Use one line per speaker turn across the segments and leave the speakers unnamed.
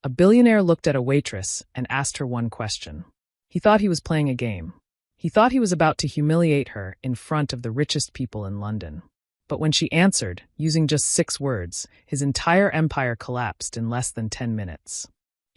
A billionaire looked at a waitress and asked her one question. He thought he was playing a game. He thought he was about to humiliate her in front of the richest people in London. But when she answered, using just 6 words, his entire empire collapsed in less than 10 minutes.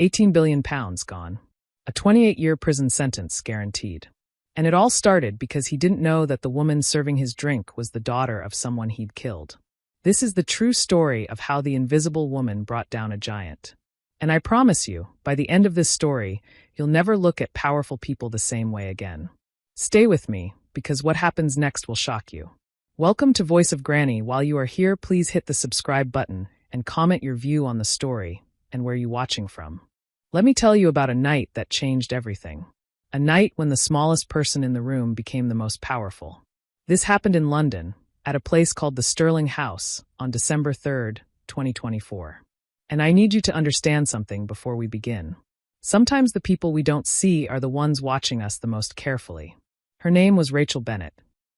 £18 billion gone. A 28-year prison sentence guaranteed. And it all started because he didn't know that the woman serving his drink was the daughter of someone he'd killed. This is the true story of how the invisible woman brought down a giant. And I promise you, by the end of this story, you'll never look at powerful people the same way again. Stay with me, because what happens next will shock you. Welcome to Voice of Granny. While you are here, please hit the subscribe button and comment your view on the story and where you're watching from. Let me tell you about a night that changed everything. A night when the smallest person in the room became the most powerful. This happened in London, at a place called the Sterling House, on December 3rd, 2024. And I need you to understand something before we begin. Sometimes the people we don't see are the ones watching us the most carefully. Her name was Rachel Bennett.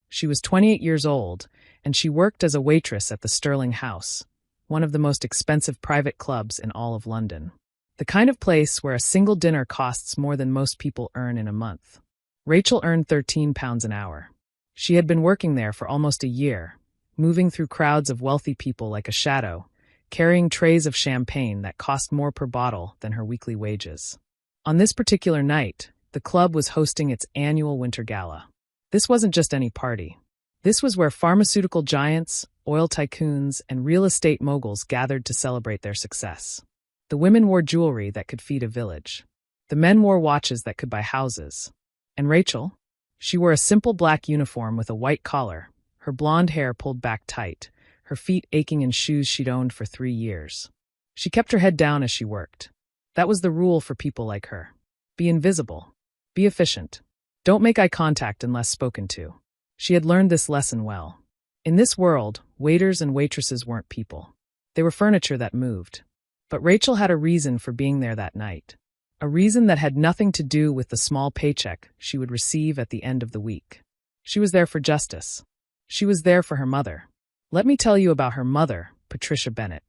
She was 28 years old, and she worked as a waitress at the Sterling House, one of the most expensive private clubs in all of London. The kind of place where a single dinner costs more than most people earn in a month. Rachel earned £13 an hour. She had been working there for almost a year, moving through crowds of wealthy people like a shadow, carrying trays of champagne that cost more per bottle than her weekly wages. On this particular night, the club was hosting its annual winter gala. This wasn't just any party. This was where pharmaceutical giants, oil tycoons, and real estate moguls gathered to celebrate their success. The women wore jewelry that could feed a village. The men wore watches that could buy houses. And Rachel? She wore a simple black uniform with a white collar, her blonde hair pulled back tight, her feet aching in shoes she'd owned for 3 years. She kept her head down as she worked. That was the rule for people like her. Be invisible. Be efficient. Don't make eye contact unless spoken to. She had learned this lesson well. In this world, waiters and waitresses weren't people. They were furniture that moved. But Rachel had a reason for being there that night. A reason that had nothing to do with the small paycheck she would receive at the end of the week. She was there for justice. She was there for her mother. Let me tell you about her mother, Patricia Bennett.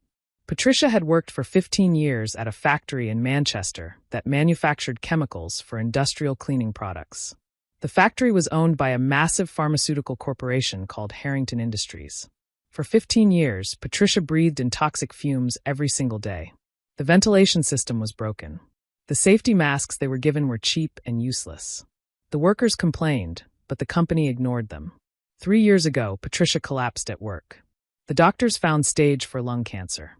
Patricia had worked for 15 years at a factory in Manchester that manufactured chemicals for industrial cleaning products. The factory was owned by a massive pharmaceutical corporation called Harrington Industries. For 15 years, Patricia breathed in toxic fumes every single day. The ventilation system was broken. The safety masks they were given were cheap and useless. The workers complained, but the company ignored them. 3 years ago, Patricia collapsed at work. The doctors found stage 4 lung cancer.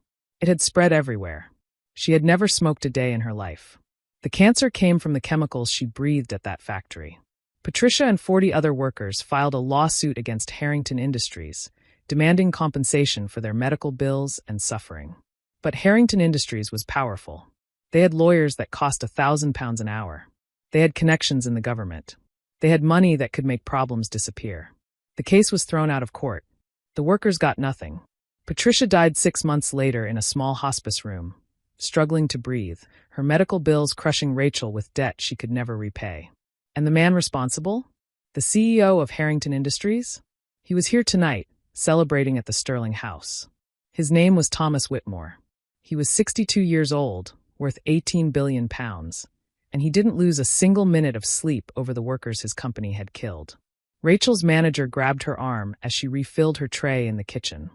It had spread everywhere. She had never smoked a day in her life. The cancer came from the chemicals she breathed at that factory. Patricia and 40 other workers filed a lawsuit against Harrington Industries, demanding compensation for their medical bills and suffering. But Harrington Industries was powerful. They had lawyers that cost £1,000 an hour. They had connections in the government. They had money that could make problems disappear. The case was thrown out of court. The workers got nothing. Patricia died 6 months later in a small hospice room, struggling to breathe, her medical bills crushing Rachel with debt she could never repay. And the man responsible? The CEO of Harrington Industries? He was here tonight, celebrating at the Sterling House. His name was Thomas Whitmore. He was 62 years old, worth £18 billion, and he didn't lose a single minute of sleep over the workers his company had killed. Rachel's manager grabbed her arm as she refilled her tray in the kitchen.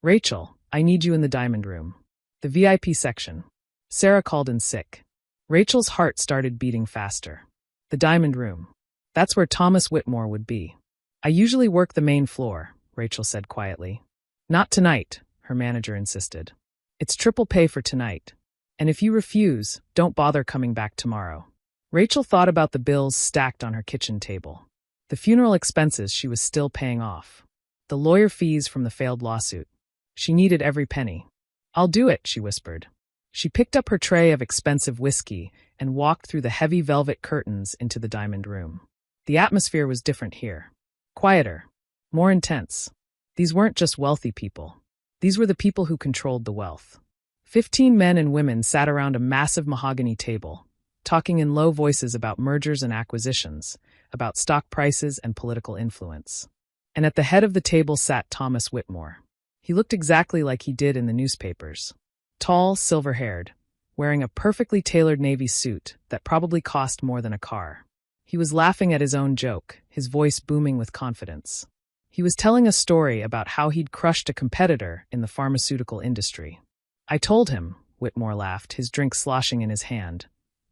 "Rachel, I need you in the diamond room. The VIP section." Sarah called in sick. Rachel's heart started beating faster. The diamond room. That's where Thomas Whitmore would be. "I usually work the main floor," Rachel said quietly. "Not tonight," her manager insisted. "It's triple pay for tonight. And if you refuse, don't bother coming back tomorrow." Rachel thought about the bills stacked on her kitchen table. The funeral expenses she was still paying off. The lawyer fees from the failed lawsuit. She needed every penny. "I'll do it," she whispered. She picked up her tray of expensive whiskey and walked through the heavy velvet curtains into the diamond room. The atmosphere was different here. Quieter. More intense. These weren't just wealthy people. These were the people who controlled the wealth. 15 men and women sat around a massive mahogany table, talking in low voices about mergers and acquisitions, about stock prices and political influence. And at the head of the table sat Thomas Whitmore. He looked exactly like he did in the newspapers. Tall, silver-haired, wearing a perfectly tailored navy suit that probably cost more than a car. He was laughing at his own joke, his voice booming with confidence. He was telling a story about how he'd crushed a competitor in the pharmaceutical industry. I told him, Whitmore laughed, his drink sloshing in his hand.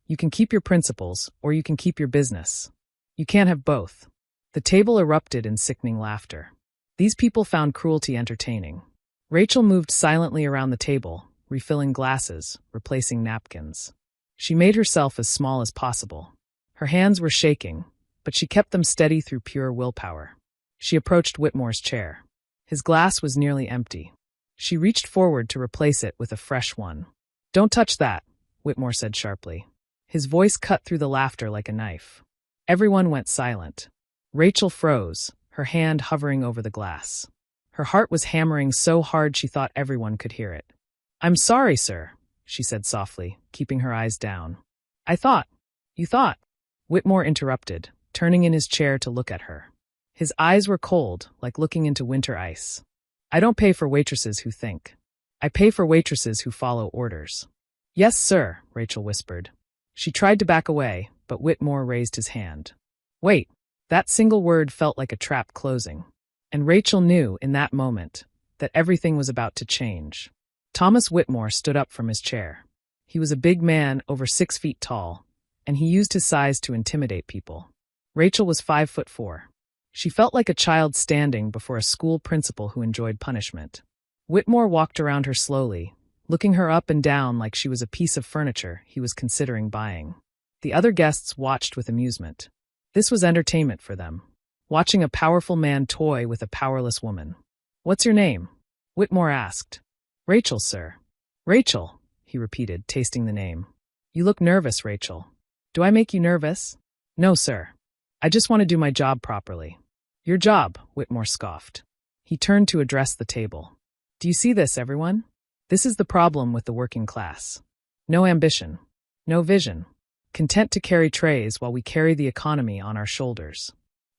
You can keep your principles, or you can keep your business. You can't have both. The table erupted in sickening laughter. These people found cruelty entertaining. Rachel moved silently around the table, refilling glasses, replacing napkins. She made herself as small as possible. Her hands were shaking, but she kept them steady through pure willpower. She approached Whitmore's chair. His glass was nearly empty. She reached forward to replace it with a fresh one. Don't touch that, Whitmore said sharply. His voice cut through the laughter like a knife. Everyone went silent. Rachel froze, her hand hovering over the glass. Her heart was hammering so hard she thought everyone could hear it. I'm sorry, sir, she said softly, keeping her eyes down. You thought. Whitmore interrupted, turning in his chair to look at her. His eyes were cold, like looking into winter ice. I don't pay for waitresses who think. I pay for waitresses who follow orders. Yes, sir, Rachel whispered. She tried to back away, but Whitmore raised his hand. Wait, that single word felt like a trap closing. And Rachel knew, in that moment, that everything was about to change. Thomas Whitmore stood up from his chair. He was a big man, over 6 feet tall, and he used his size to intimidate people. Rachel was 5'4". She felt like a child standing before a school principal who enjoyed punishment. Whitmore walked around her slowly, looking her up and down like she was a piece of furniture he was considering buying. The other guests watched with amusement. This was entertainment for them, watching a powerful man toy with a powerless woman. What's your name? Whitmore asked. Rachel, sir. Rachel, he repeated, tasting the name. You look nervous, Rachel. Do I make you nervous? No, sir. I just want to do my job properly. Your job, Whitmore scoffed. He turned to address the table. Do you see this, everyone? This is the problem with the working class. No ambition. No vision. Content to carry trays while we carry the economy on our shoulders.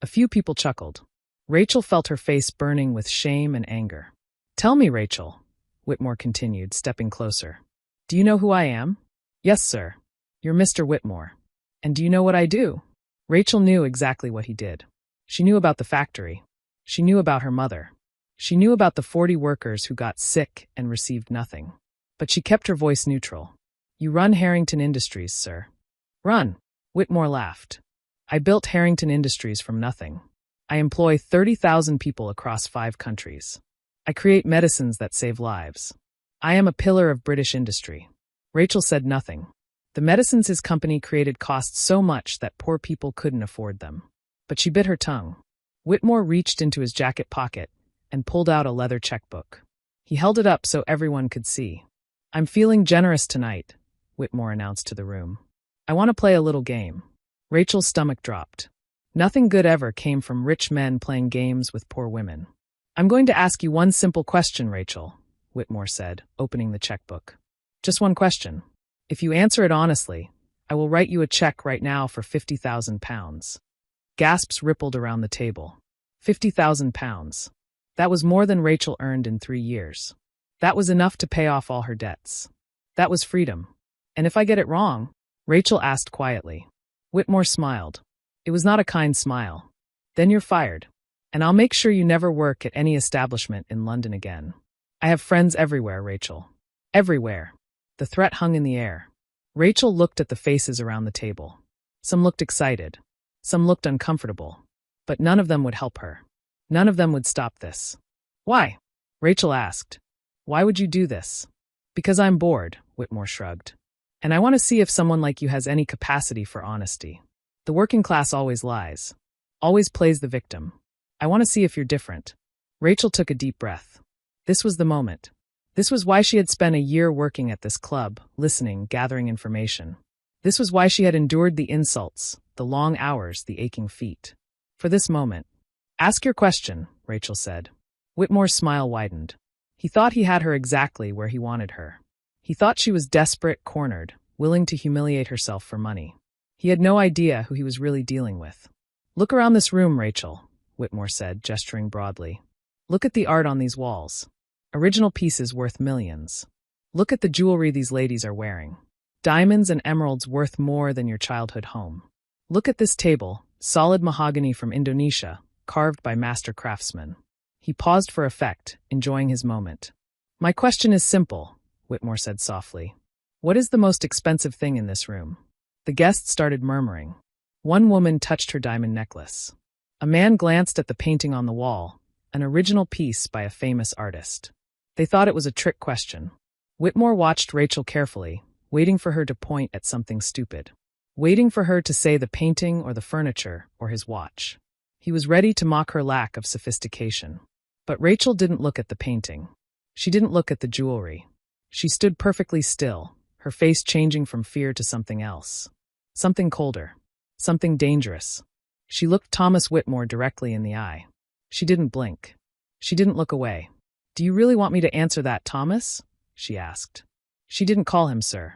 A few people chuckled. Rachel felt her face burning with shame and anger. Tell me, Rachel, Whitmore continued, stepping closer. Do you know who I am? Yes, sir. You're Mr. Whitmore. And do you know what I do? Rachel knew exactly what he did. She knew about the factory. She knew about her mother. She knew about the 40 workers who got sick and received nothing. But she kept her voice neutral. You run Harrington Industries, sir. Run. Whitmore laughed. I built Harrington Industries from nothing. I employ 30,000 people across 5 countries. I create medicines that save lives. I am a pillar of British industry. Rachel said nothing. The medicines his company created cost so much that poor people couldn't afford them. But she bit her tongue. Whitmore reached into his jacket pocket and pulled out a leather checkbook. He held it up so everyone could see. I'm feeling generous tonight, Whitmore announced to the room. I want to play a little game. Rachel's stomach dropped. Nothing good ever came from rich men playing games with poor women. I'm going to ask you one simple question, Rachel, Whitmore said, opening the checkbook. Just one question. If you answer it honestly, I will write you a check right now for £50,000. Gasps rippled around the table. £50,000. That was more than Rachel earned in 3 years. That was enough to pay off all her debts. That was freedom. And if I get it wrong? Rachel asked quietly. Whitmore smiled. It was not a kind smile. Then you're fired. And I'll make sure you never work at any establishment in London again. I have friends everywhere, Rachel. Everywhere. The threat hung in the air. Rachel looked at the faces around the table. Some looked excited. Some looked uncomfortable. But none of them would help her. None of them would stop this. Why? Rachel asked. Why would you do this? Because I'm bored, Whitmore shrugged. And I want to see if someone like you has any capacity for honesty. The working class always lies. Always plays the victim. I want to see if you're different. Rachel took a deep breath. This was the moment. This was why she had spent a year working at this club, listening, gathering information. This was why she had endured the insults, the long hours, the aching feet. For this moment. Ask your question, Rachel said. Whitmore's smile widened. He thought he had her exactly where he wanted her. He thought she was desperate, cornered, willing to humiliate herself for money. He had no idea who he was really dealing with. Look around this room, Rachel, Whitmore said, gesturing broadly. Look at the art on these walls. Original pieces worth millions. Look at the jewelry these ladies are wearing. Diamonds and emeralds worth more than your childhood home. Look at this table, solid mahogany from Indonesia, carved by master craftsmen. He paused for effect, enjoying his moment. My question is simple, Whitmore said softly. What is the most expensive thing in this room? The guests started murmuring. One woman touched her diamond necklace. A man glanced at the painting on the wall, an original piece by a famous artist. They thought it was a trick question. Whitmore watched Rachel carefully, waiting for her to point at something stupid. Waiting for her to say the painting or the furniture or his watch. He was ready to mock her lack of sophistication. But Rachel didn't look at the painting. She didn't look at the jewelry. She stood perfectly still, her face changing from fear to something else. Something colder. Something dangerous. She looked Thomas Whitmore directly in the eye. She didn't blink. She didn't look away. Do you really want me to answer that, Thomas? She asked. She didn't call him sir.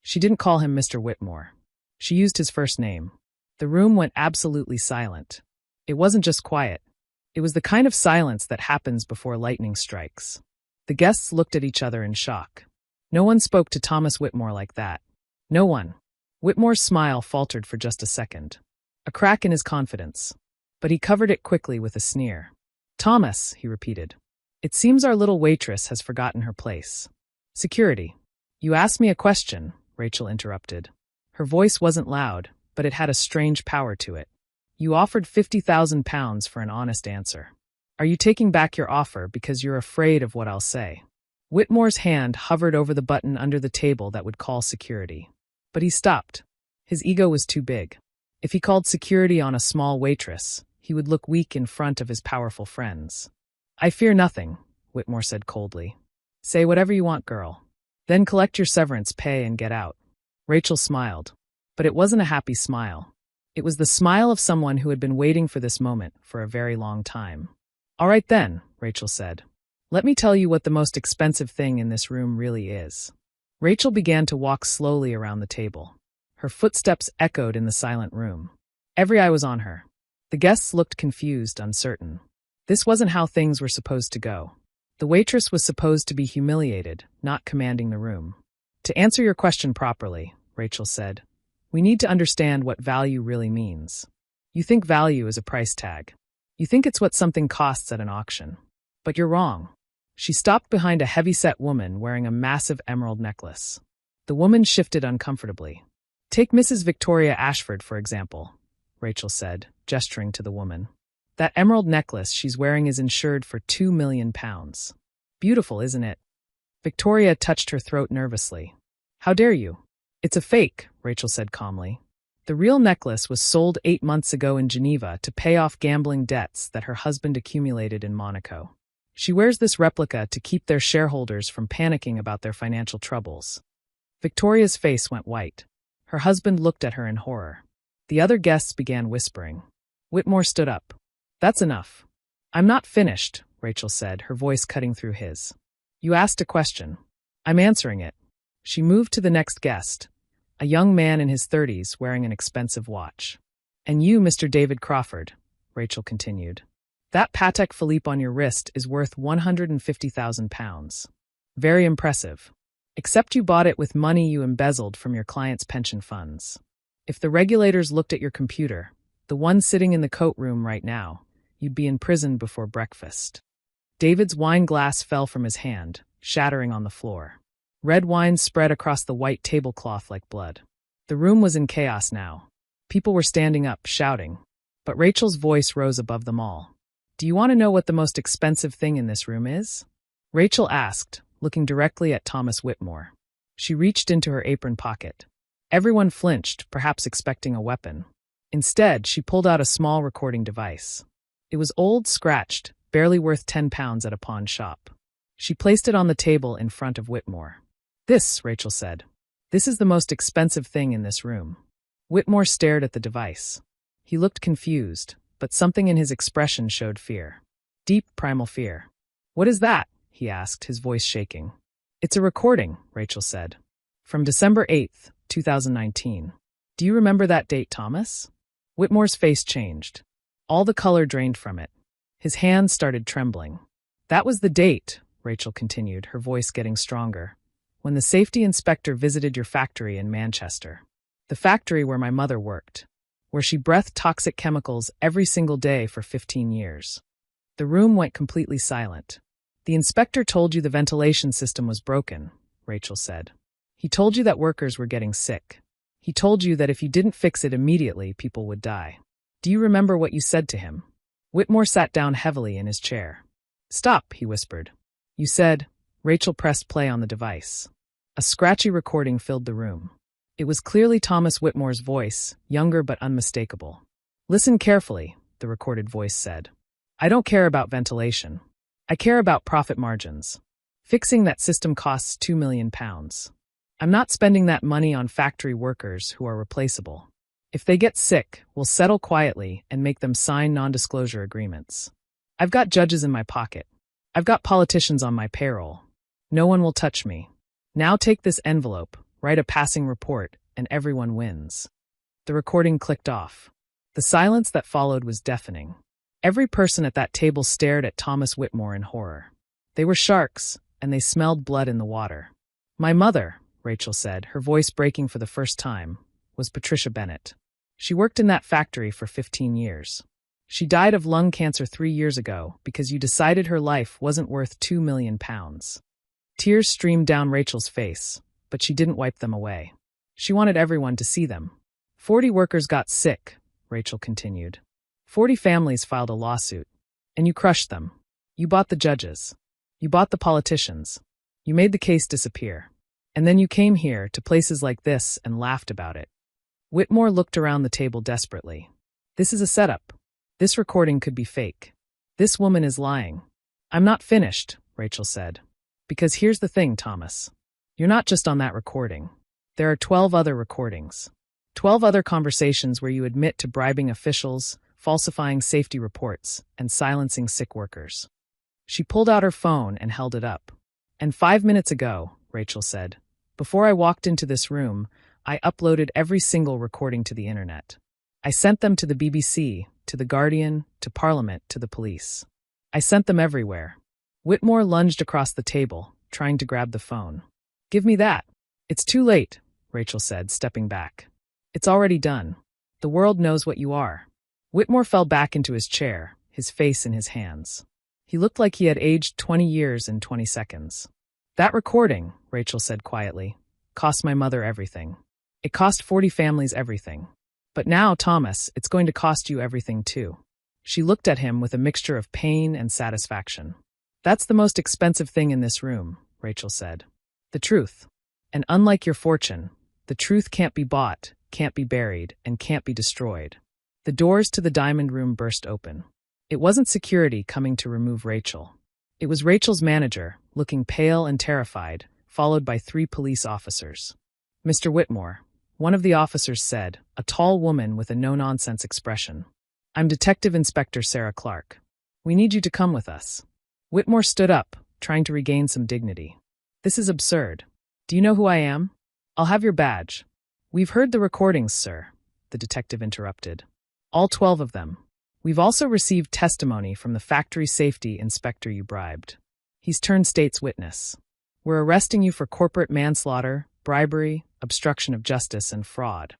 She didn't call him Mr. Whitmore. She used his first name. The room went absolutely silent. It wasn't just quiet. It was the kind of silence that happens before lightning strikes. The guests looked at each other in shock. No one spoke to Thomas Whitmore like that. No one. Whitmore's smile faltered for just a second. A crack in his confidence. But he covered it quickly with a sneer. Thomas, he repeated. It seems our little waitress has forgotten her place. Security. You asked me a question, Rachel interrupted. Her voice wasn't loud, but it had a strange power to it. You offered £50,000 for an honest answer. Are you taking back your offer because you're afraid of what I'll say? Whitmore's hand hovered over the button under the table that would call security. But he stopped. His ego was too big. If he called security on a small waitress, he would look weak in front of his powerful friends. I fear nothing, Whitmore said coldly. Say whatever you want, girl. Then collect your severance pay and get out. Rachel smiled. But it wasn't a happy smile. It was the smile of someone who had been waiting for this moment for a very long time. All right then, Rachel said. Let me tell you what the most expensive thing in this room really is. Rachel began to walk slowly around the table. Her footsteps echoed in the silent room. Every eye was on her. The guests looked confused, uncertain. This wasn't how things were supposed to go. The waitress was supposed to be humiliated, not commanding the room. To answer your question properly, Rachel said, we need to understand what value really means. You think value is a price tag. You think it's what something costs at an auction. But you're wrong. She stopped behind a heavy-set woman wearing a massive emerald necklace. The woman shifted uncomfortably. Take Mrs. Victoria Ashford, for example, Rachel said, gesturing to the woman. That emerald necklace she's wearing is insured for £2 million. Beautiful, isn't it? Victoria touched her throat nervously. How dare you? It's a fake, Rachel said calmly. The real necklace was sold 8 months ago in Geneva to pay off gambling debts that her husband accumulated in Monaco. She wears this replica to keep their shareholders from panicking about their financial troubles. Victoria's face went white. Her husband looked at her in horror. The other guests began whispering. Whitmore stood up. That's enough. I'm not finished, Rachel said, her voice cutting through his. You asked a question. I'm answering it. She moved to the next guest, a young man in his 30s wearing an expensive watch. And you, Mr. David Crawford, Rachel continued. That Patek Philippe on your wrist is worth £150,000. Very impressive. Except you bought it with money you embezzled from your client's pension funds. If the regulators looked at your computer, the one sitting in the coat room right now, you'd be in prison before breakfast. David's wine glass fell from his hand, shattering on the floor. Red wine spread across the white tablecloth like blood. The room was in chaos now. People were standing up, shouting. But Rachel's voice rose above them all. Do you want to know what the most expensive thing in this room is? Rachel asked, looking directly at Thomas Whitmore. She reached into her apron pocket. Everyone flinched, perhaps expecting a weapon. Instead, she pulled out a small recording device. It was old, scratched, barely worth £10 at a pawn shop. She placed it on the table in front of Whitmore. This, Rachel said. This is the most expensive thing in this room. Whitmore stared at the device. He looked confused, but something in his expression showed fear. Deep, primal fear. What is that? He asked, his voice shaking. It's a recording, Rachel said. From December 8th, 2019. Do you remember that date, Thomas? Whitmore's face changed. All the color drained from it. His hands started trembling. That was the date, Rachel continued, her voice getting stronger, when the safety inspector visited your factory in Manchester. The factory where my mother worked, where she breathed toxic chemicals every single day for 15 years. The room went completely silent. The inspector told you the ventilation system was broken, Rachel said. He told you that workers were getting sick. He told you that if you didn't fix it immediately, people would die. Do you remember what you said to him? Whitmore sat down heavily in his chair. Stop, he whispered. You said. Rachel pressed play on the device. A scratchy recording filled the room. It was clearly Thomas Whitmore's voice, younger but unmistakable. Listen carefully, the recorded voice said. I don't care about ventilation. I care about profit margins. Fixing that system costs £2 million. I'm not spending that money on factory workers who are replaceable. If they get sick, we'll settle quietly and make them sign non-disclosure agreements. I've got judges in my pocket. I've got politicians on my payroll. No one will touch me. Now take this envelope, write a passing report, and everyone wins. The recording clicked off. The silence that followed was deafening. Every person at that table stared at Thomas Whitmore in horror. They were sharks, and they smelled blood in the water. My mother, Rachel said, her voice breaking for the first time, was Patricia Bennett. She worked in that factory for 15 years. She died of lung cancer 3 years ago because you decided her life wasn't worth £2 million. Tears streamed down Rachel's face, but she didn't wipe them away. She wanted everyone to see them. 40 workers got sick, Rachel continued. 40 families filed a lawsuit. And you crushed them. You bought the judges. You bought the politicians. You made the case disappear. And then you came here to places like this and laughed about it. Whitmore looked around the table desperately. This is a setup. This recording could be fake. This woman is lying. I'm not finished, Rachel said. Because here's the thing, Thomas. You're not just on that recording. There are 12 other recordings. 12 other conversations where you admit to bribing officials, falsifying safety reports, and silencing sick workers. She pulled out her phone and held it up. And 5 minutes ago, Rachel said, before I walked into this room, I uploaded every single recording to the internet. I sent them to the BBC, to The Guardian, to Parliament, to the police. I sent them everywhere. Whitmore lunged across the table, trying to grab the phone. Give me that. It's too late, Rachel said, stepping back. It's already done. The world knows what you are. Whitmore fell back into his chair, his face in his hands. He looked like he had aged 20 years in 20 seconds. That recording, Rachel said quietly, cost my mother everything. It cost 40 families everything. But now, Thomas, it's going to cost you everything too. She looked at him with a mixture of pain and satisfaction. That's the most expensive thing in this room, Rachel said. The truth. And unlike your fortune, the truth can't be bought, can't be buried, and can't be destroyed. The doors to the diamond room burst open. It wasn't security coming to remove Rachel. It was Rachel's manager, looking pale and terrified, followed by 3 police officers. Mr. Whitmore, one of the officers said, a tall woman with a no-nonsense expression. I'm Detective Inspector Sarah Clark. We need you to come with us. Whitmore stood up, trying to regain some dignity. This is absurd. Do you know who I am? I'll have your badge. We've heard the recordings, sir, the detective interrupted. All 12 of them. We've also received testimony from the factory safety inspector you bribed. He's turned state's witness. We're arresting you for corporate manslaughter, bribery, obstruction of justice, and fraud.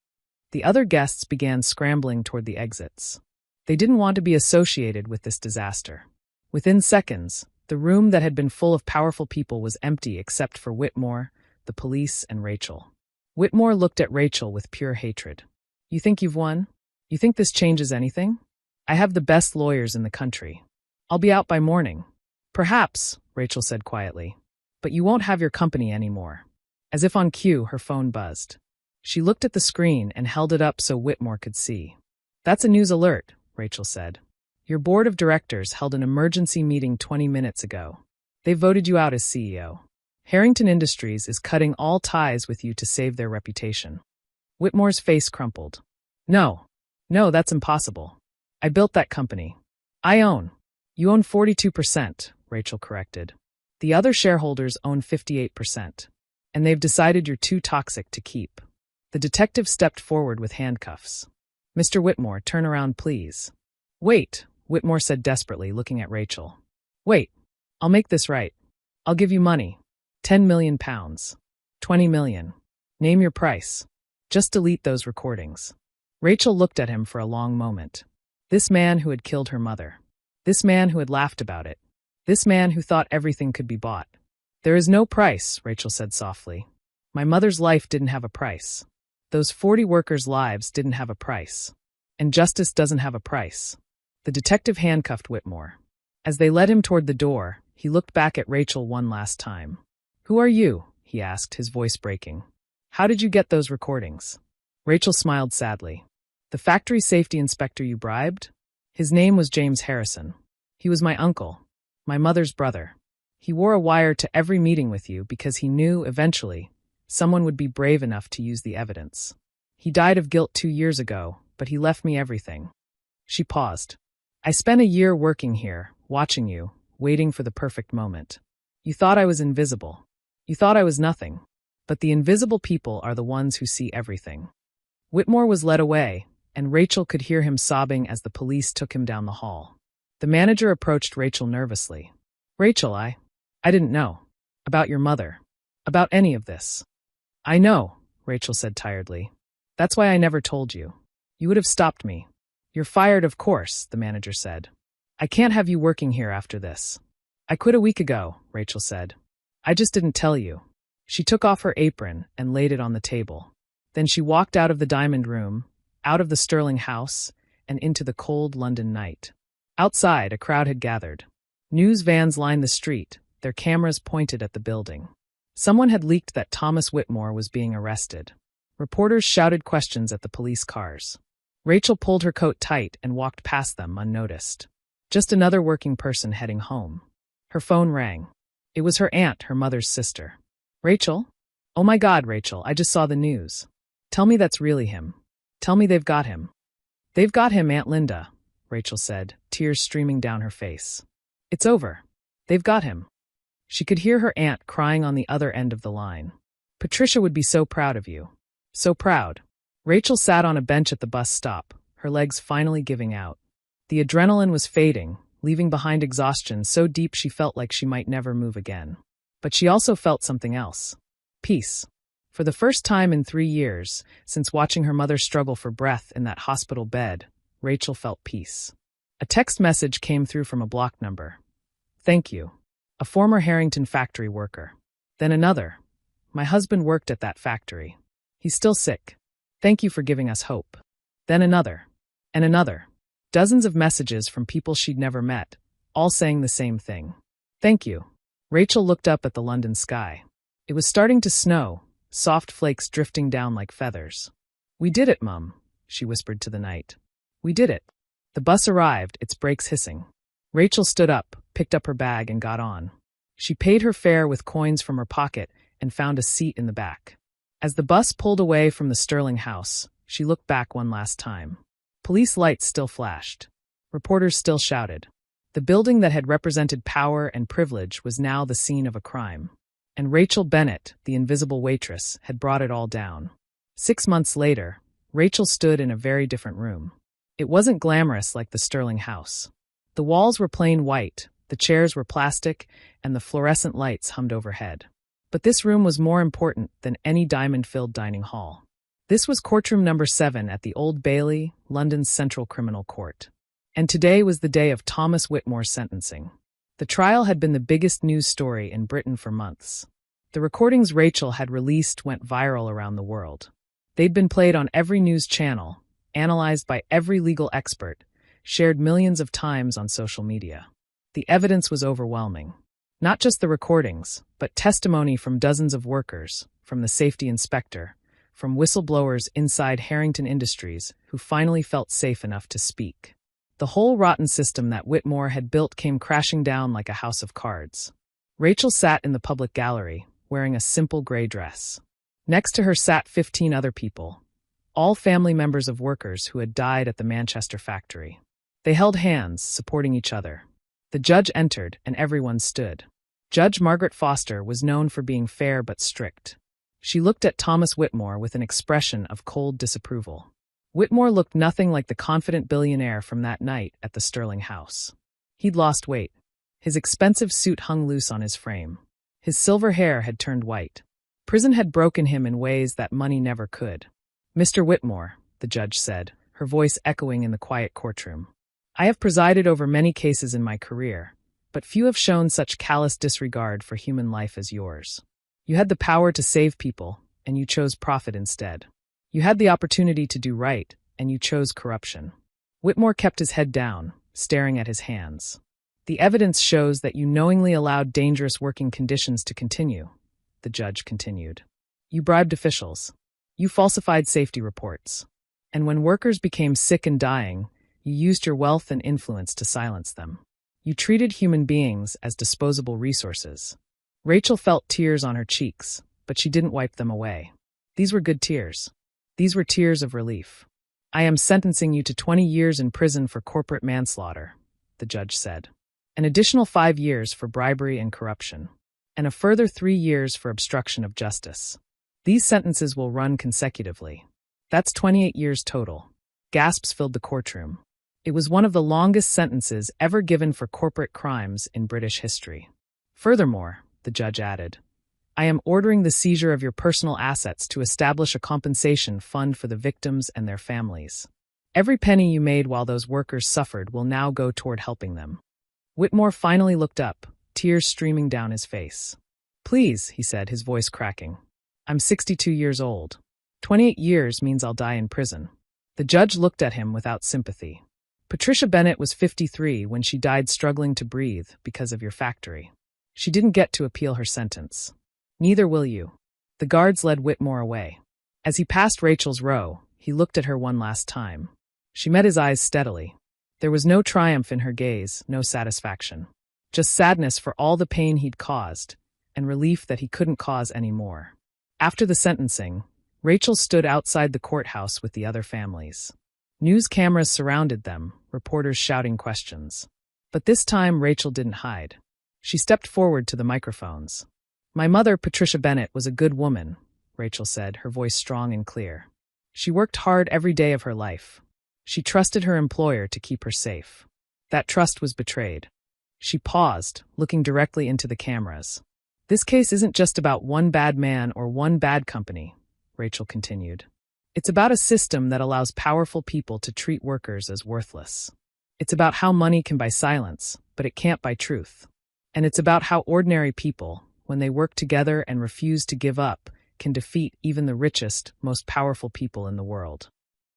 The other guests began scrambling toward the exits. They didn't want to be associated with this disaster. Within seconds, the room that had been full of powerful people was empty except for Whitmore, the police, and Rachel. Whitmore looked at Rachel with pure hatred. You think you've won? You think this changes anything? I have the best lawyers in the country. I'll be out by morning. Perhaps, Rachel said quietly. But you won't have your company anymore. As if on cue, her phone buzzed. She looked at the screen and held it up so Whitmore could see. That's a news alert, Rachel said. Your board of directors held an emergency meeting 20 minutes ago. They voted you out as CEO. Harrington Industries is cutting all ties with you to save their reputation. Whitmore's face crumpled. No, that's impossible. I built that company. You own 42%, Rachel corrected. The other shareholders own 58%. And they've decided you're too toxic to keep. The detective stepped forward with handcuffs. Mr. Whitmore, turn around, please. Wait, Whitmore said desperately, looking at Rachel. Wait, I'll make this right. I'll give you money. £10 million. 20 million. Name your price. Just delete those recordings. Rachel looked at him for a long moment. This man who had killed her mother. This man who had laughed about it. This man who thought everything could be bought. There is no price, Rachel said softly. My mother's life didn't have a price. Those 40 workers' lives didn't have a price. And justice doesn't have a price. The detective handcuffed Whitmore. As they led him toward the door, he looked back at Rachel one last time. Who are you? He asked, his voice breaking. How did you get those recordings? Rachel smiled sadly. The factory safety inspector you bribed? His name was James Harrison. He was my uncle, my mother's brother. He wore a wire to every meeting with you because he knew, eventually, someone would be brave enough to use the evidence. He died of guilt 2 years ago, but he left me everything. She paused. I spent a year working here, watching you, waiting for the perfect moment. You thought I was invisible. You thought I was nothing. But the invisible people are the ones who see everything. Whitmore was led away, and Rachel could hear him sobbing as the police took him down the hall. The manager approached Rachel nervously. Rachel, I didn't know. About your mother. About any of this. I know, Rachel said tiredly. That's why I never told you. You would have stopped me. You're fired, of course, the manager said. I can't have you working here after this. I quit a week ago, Rachel said. I just didn't tell you. She took off her apron and laid it on the table. Then she walked out of the diamond room, out of the Sterling house, and into the cold London night. Outside, a crowd had gathered. News vans lined the street, their cameras pointed at the building. Someone had leaked that Thomas Whitmore was being arrested. Reporters shouted questions at the police cars. Rachel pulled her coat tight and walked past them unnoticed. Just another working person heading home. Her phone rang. It was her aunt, her mother's sister. Rachel? Oh my God, Rachel, I just saw the news. Tell me that's really him. Tell me they've got him. They've got him, Aunt Linda, Rachel said, tears streaming down her face. It's over. They've got him. She could hear her aunt crying on the other end of the line. Patricia would be so proud of you. So proud. Rachel sat on a bench at the bus stop, her legs finally giving out. The adrenaline was fading, leaving behind exhaustion so deep she felt like she might never move again. But she also felt something else. Peace. For the first time in 3 years, since watching her mother struggle for breath in that hospital bed, Rachel felt peace. A text message came through from a block number. Thank you. A former Harrington factory worker. Then another. My husband worked at that factory. He's still sick. Thank you for giving us hope. Then another. And another. Dozens of messages from people she'd never met, all saying the same thing. Thank you. Rachel looked up at the London sky. It was starting to snow, soft flakes drifting down like feathers. We did it, Mum, she whispered to the night. We did it. The bus arrived, its brakes hissing. Rachel stood up, picked up her bag, and got on. She paid her fare with coins from her pocket and found a seat in the back. As the bus pulled away from the Sterling house, she looked back one last time. Police lights still flashed. Reporters still shouted. The building that had represented power and privilege was now the scene of a crime. And Rachel Bennett, the invisible waitress, had brought it all down. 6 months later, Rachel stood in a very different room. It wasn't glamorous like the Sterling house. The walls were plain white, the chairs were plastic, and the fluorescent lights hummed overhead. But this room was more important than any diamond-filled dining hall. This was courtroom number 7 at the Old Bailey, London's Central Criminal Court. And today was the day of Thomas Whitmore's sentencing. The trial had been the biggest news story in Britain for months. The recordings Rachel had released went viral around the world. They'd been played on every news channel, analyzed by every legal expert, shared millions of times on social media. The evidence was overwhelming. Not just the recordings, but testimony from dozens of workers, from the safety inspector, from whistleblowers inside Harrington Industries who finally felt safe enough to speak. The whole rotten system that Whitmore had built came crashing down like a house of cards. Rachel sat in the public gallery, wearing a simple gray dress. Next to her sat 15 other people, all family members of workers who had died at the Manchester factory. They held hands, supporting each other. The judge entered, and everyone stood. Judge Margaret Foster was known for being fair but strict. She looked at Thomas Whitmore with an expression of cold disapproval. Whitmore looked nothing like the confident billionaire from that night at the Sterling house. He'd lost weight. His expensive suit hung loose on his frame. His silver hair had turned white. Prison had broken him in ways that money never could. "Mr. Whitmore," the judge said, her voice echoing in the quiet courtroom. "I have presided over many cases in my career, but few have shown such callous disregard for human life as yours. You had the power to save people, and you chose profit instead. You had the opportunity to do right, and you chose corruption." Whitmore kept his head down, staring at his hands. "The evidence shows that you knowingly allowed dangerous working conditions to continue," the judge continued. "You bribed officials. You falsified safety reports. And when workers became sick and dying, you used your wealth and influence to silence them. You treated human beings as disposable resources." Rachel felt tears on her cheeks, but she didn't wipe them away. These were good tears. These were tears of relief. "I am sentencing you to 20 years in prison for corporate manslaughter," the judge said. "An additional 5 years for bribery and corruption. And a further 3 years for obstruction of justice. These sentences will run consecutively. That's 28 years total." Gasps filled the courtroom. It was one of the longest sentences ever given for corporate crimes in British history. "Furthermore," the judge added, "I am ordering the seizure of your personal assets to establish a compensation fund for the victims and their families. Every penny you made while those workers suffered will now go toward helping them." Whitmore finally looked up, tears streaming down his face. "Please," he said, his voice cracking. "I'm 62 years old. 28 years means I'll die in prison." The judge looked at him without sympathy. "Patricia Bennett was 53 when she died struggling to breathe because of your factory. She didn't get to appeal her sentence. Neither will you." The guards led Whitmore away. As he passed Rachel's row, he looked at her one last time. She met his eyes steadily. There was no triumph in her gaze, no satisfaction. Just sadness for all the pain he'd caused, and relief that he couldn't cause any more. After the sentencing, Rachel stood outside the courthouse with the other families. News cameras surrounded them, reporters shouting questions. But this time Rachel didn't hide. She stepped forward to the microphones. "My mother, Patricia Bennett, was a good woman," Rachel said, her voice strong and clear. "She worked hard every day of her life. She trusted her employer to keep her safe. That trust was betrayed." She paused, looking directly into the cameras. "This case isn't just about one bad man or one bad company," Rachel continued. "It's about a system that allows powerful people to treat workers as worthless. It's about how money can buy silence, but it can't buy truth. And it's about how ordinary people, when they work together and refuse to give up, can defeat even the richest, most powerful people in the world."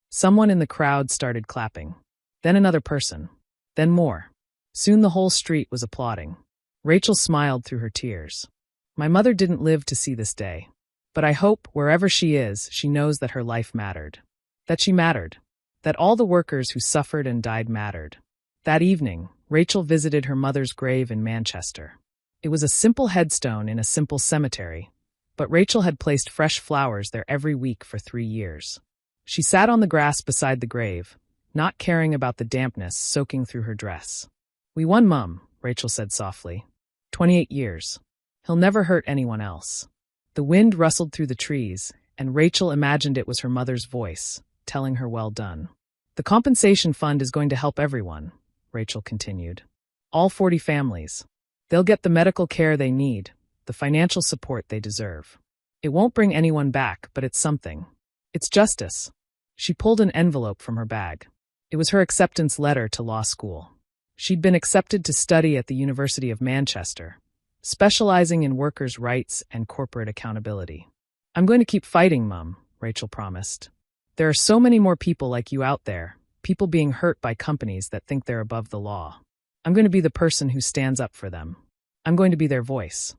Someone in the crowd started clapping. Then another person. Then more. Soon the whole street was applauding. Rachel smiled through her tears. "My mother didn't live to see this day. But I hope, wherever she is, she knows that her life mattered. That she mattered. That all the workers who suffered and died mattered." That evening, Rachel visited her mother's grave in Manchester. It was a simple headstone in a simple cemetery, but Rachel had placed fresh flowers there every week for 3 years. She sat on the grass beside the grave, not caring about the dampness soaking through her dress. "We won, Mum," Rachel said softly. 28 years. He'll never hurt anyone else." The wind rustled through the trees, and Rachel imagined it was her mother's voice, telling her well done. "The compensation fund is going to help everyone," Rachel continued. "All 40 families. They'll get the medical care they need, the financial support they deserve. It won't bring anyone back, but it's something. It's justice." She pulled an envelope from her bag. It was her acceptance letter to law school. She'd been accepted to study at the University of Manchester, specializing in workers' rights and corporate accountability. "I'm going to keep fighting, Mum," Rachel promised. "There are so many more people like you out there, people being hurt by companies that think they're above the law. I'm going to be the person who stands up for them. I'm going to be their voice."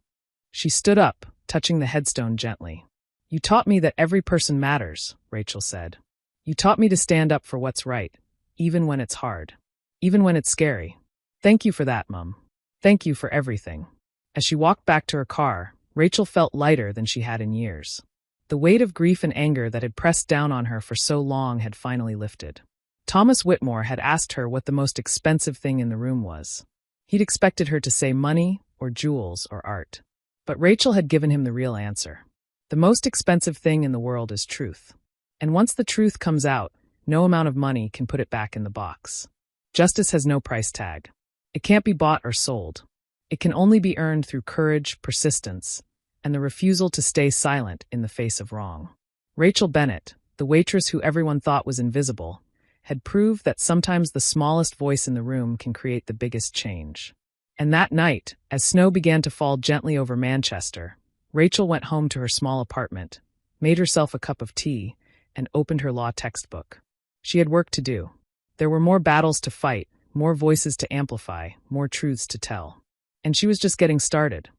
She stood up, touching the headstone gently. "You taught me that every person matters," Rachel said. "You taught me to stand up for what's right, even when it's hard. Even when it's scary. Thank you for that, Mum. Thank you for everything." As she walked back to her car, Rachel felt lighter than she had in years. The weight of grief and anger that had pressed down on her for so long had finally lifted. Thomas Whitmore had asked her what the most expensive thing in the room was. He'd expected her to say money, or jewels, or art. But Rachel had given him the real answer. The most expensive thing in the world is truth. And once the truth comes out, no amount of money can put it back in the box. Justice has no price tag. It can't be bought or sold. It can only be earned through courage, persistence, and the refusal to stay silent in the face of wrong. Rachel Bennett, the waitress who everyone thought was invisible, had proved that sometimes the smallest voice in the room can create the biggest change. And that night, as snow began to fall gently over Manchester, Rachel went home to her small apartment, made herself a cup of tea, and opened her law textbook. She had work to do. There were more battles to fight, more voices to amplify, more truths to tell. And she was just getting started.